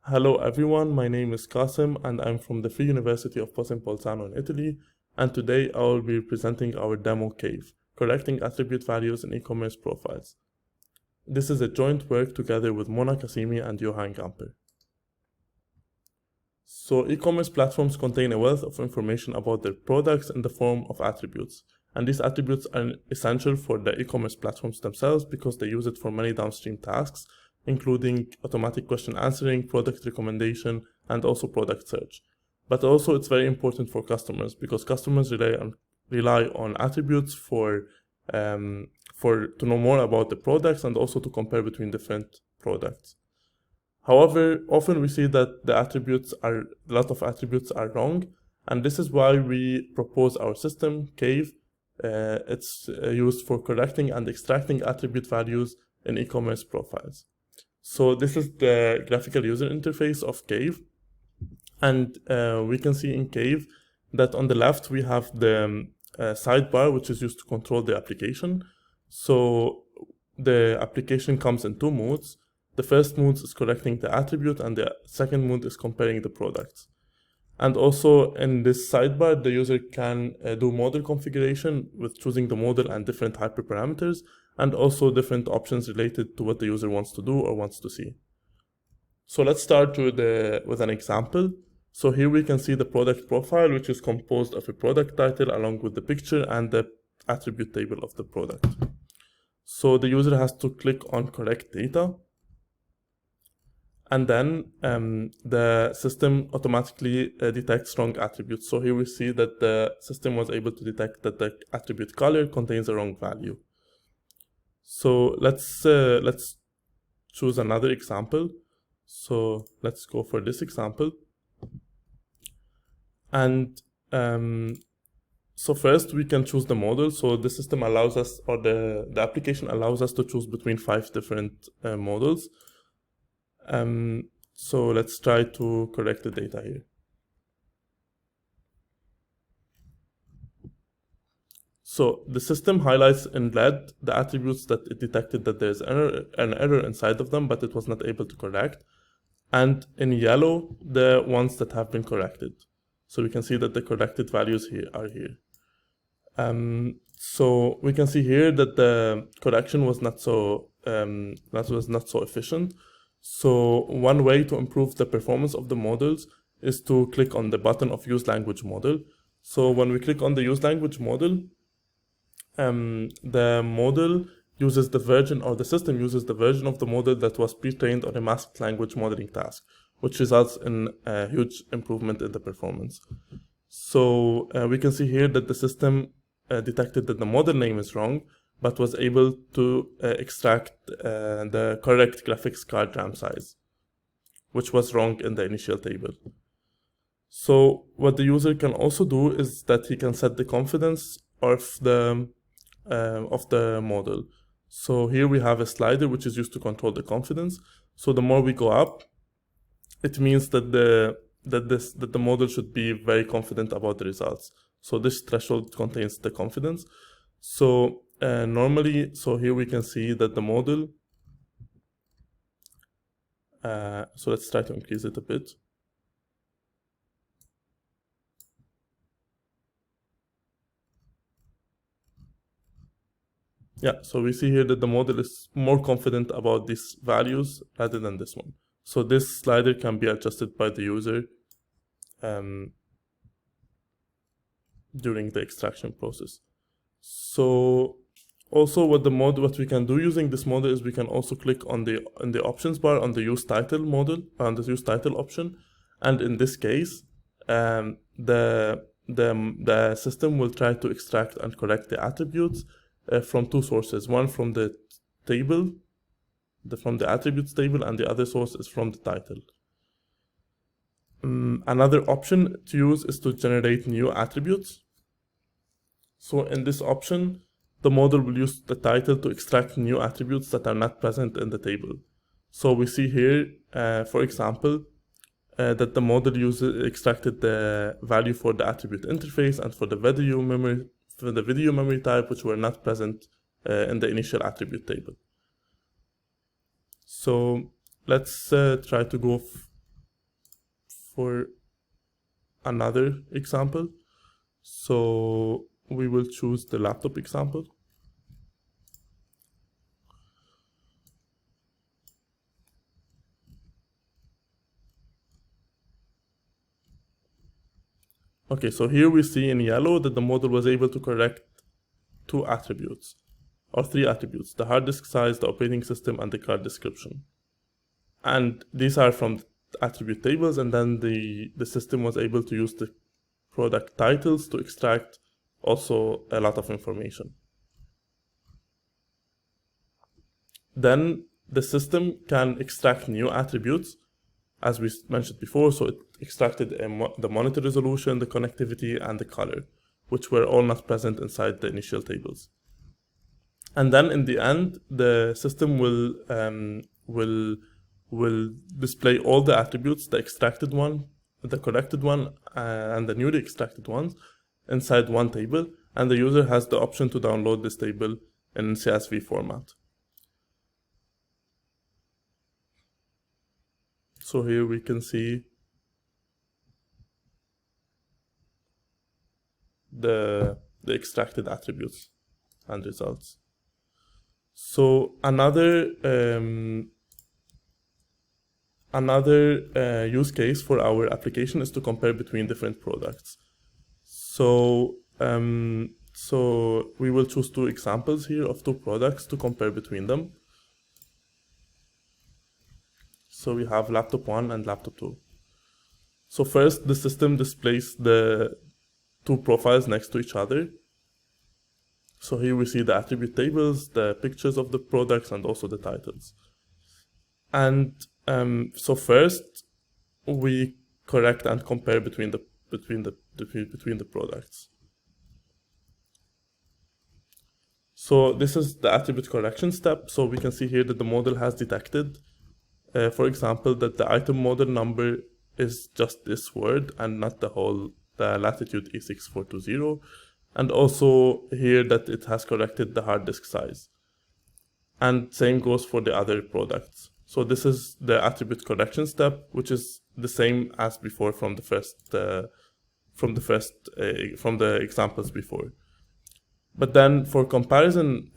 Hello everyone, my name is Qasim and I'm from the Free University of Bolzano in Italy, and today I will be presenting our demo Cave, correcting attribute values in e-commerce profiles. This is a joint work together with Mona Kasimi and Johan Gamper. So e-commerce platforms contain a wealth of information about their products in the form of attributes, and these attributes are essential for the e-commerce platforms themselves because they use it for many downstream tasks, including automatic question answering, product recommendation, and also product search. But also it's very important for customers because customers rely on attributes to know more about the products and also to compare between different products. However, often we see that a lot of attributes are wrong, and this is why we propose our system, Cave. It's used for correcting and extracting attribute values in e-commerce profiles. So this is the graphical user interface of Cave, and we can see in Cave that on the left we have the sidebar, which is used to control the application. So the application comes in two modes. The first mode is correcting the attribute, and the second mode is comparing the products. And also in this sidebar, the user can do model configuration with choosing the model and different hyperparameters, and also different options related to what the user wants to do or wants to see. So let's start with an example. So here we can see the product profile, which is composed of a product title along with the picture and the attribute table of the product. So the user has to click on correct data, and then the system automatically detects wrong attributes. So here we see that the system was able to detect that the attribute color contains a wrong value. So let's choose another example. So let's go for this example. And so first we can choose the model. So the system allows us, or the application allows us to choose between 5 different models. So let's try to correct the data here. So the system highlights in red the attributes that it detected that there's an error inside of them, but it was not able to correct. And in yellow, the ones that have been corrected. So we can see that the corrected values here are here. So we can see here that the correction was not so efficient. So one way to improve the performance of the models is to click on the button of Use Language Model. So when we click on the Use Language Model, the model uses the version, or the system uses the version of the model that was pre-trained on a masked language modeling task, which results in a huge improvement in the performance. So we can see here that the system detected that the model name is wrong, but was able to extract the correct graphics card RAM size, which was wrong in the initial table. So what the user can also do is that he can set the confidence of the model. So here we have a slider which is used to control the confidence. So the more we go up, it means that the model should be very confident about the results. So this threshold contains the confidence. So normally, so here we can see that the model, so let's try to increase it a bit. Yeah, so we see here that the model is more confident about these values rather than this one. So this slider can be adjusted by the user during the extraction process. So also what we can do using this model is we can also click on the options bar on the use title model, on the use title option, and in this case the system will try to extract and correct the attributes from two sources, one from the table, from the attributes table, and the other source is from the title. Another option to use is to generate new attributes. So in this option, the model will use the title to extract new attributes that are not present in the table. So we see here, for example, that the model extracted the value for the attribute interface and for the video memory type, which were not present in the initial attribute table. So let's try to go for another example. So we will choose the laptop example. Okay, so here we see in yellow that the model was able to correct two attributes, or three attributes: the hard disk size, the operating system, and the card description. And these are from attribute tables, and then the system was able to use the product titles to extract also a lot of information. Then the system can extract new attributes, as we mentioned before. So it extracted the monitor resolution, the connectivity, and the color, which were all not present inside the initial tables. And then in the end, the system will display all the attributes, the extracted one, the corrected one, and the newly extracted ones inside one table, and the user has the option to download this table in CSV format. So here we can see the extracted attributes and results. So another use case for our application is to compare between different products. So we will choose two examples here of two products to compare between them. So we have laptop 1 and laptop 2. So first, the system displays the two profiles next to each other. So here we see the attribute tables, the pictures of the products, and also the titles. And so first, we correct and compare between the products. So this is the attribute correction step. So we can see here that the model has detected, for example, that the item model number is just this word and not the latitude E6420. And also here that it has corrected the hard disk size. And same goes for the other products. So this is the attribute correction step, which is the same as before from the examples before. But then for comparison,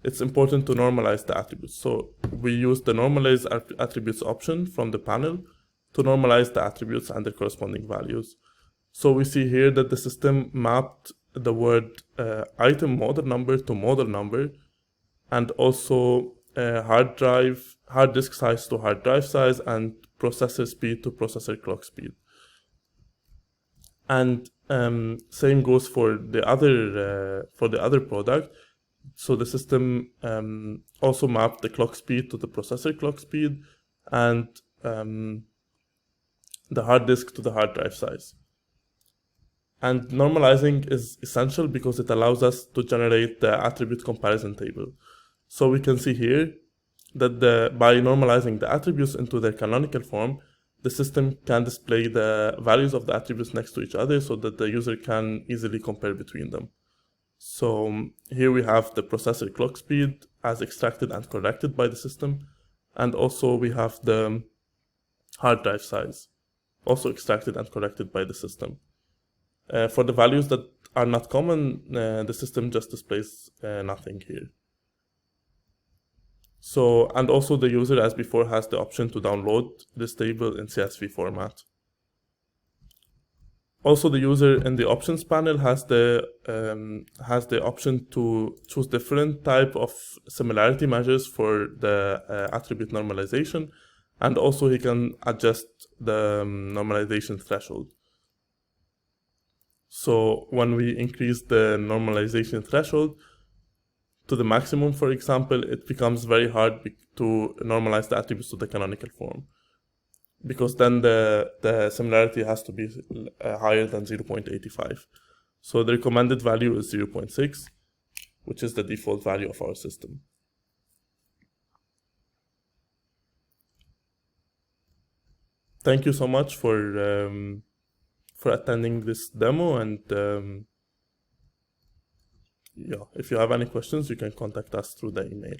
it's important to normalize the attributes. So we use the normalize attributes option from the panel to normalize the attributes and their corresponding values. So we see here that the system mapped the word item model number to model number, and also hard disk size to hard drive size, and processor speed to processor clock speed. And same goes for the other product. So the system also mapped the clock speed to the processor clock speed, and the hard disk to the hard drive size. And normalizing is essential because it allows us to generate the attribute comparison table. So we can see here that by normalizing the attributes into their canonical form, the system can display the values of the attributes next to each other so that the user can easily compare between them. So here we have the processor clock speed as extracted and corrected by the system, and also we have the hard drive size, also extracted and corrected by the system. For the values that are not common, the system just displays nothing here. So, and also the user, as before, has the option to download this table in CSV format. Also, the user in the options panel has the option to choose different type of similarity measures for the attribute normalization, and also he can adjust the normalization threshold. So when we increase the normalization threshold to the maximum, for example, it becomes very hard to normalize the attributes to the canonical form, because then the similarity has to be higher than 0.85. So the recommended value is 0.6, which is the default value of our system. Thank you so much for attending this demo, and yeah, if you have any questions, you can contact us through the email.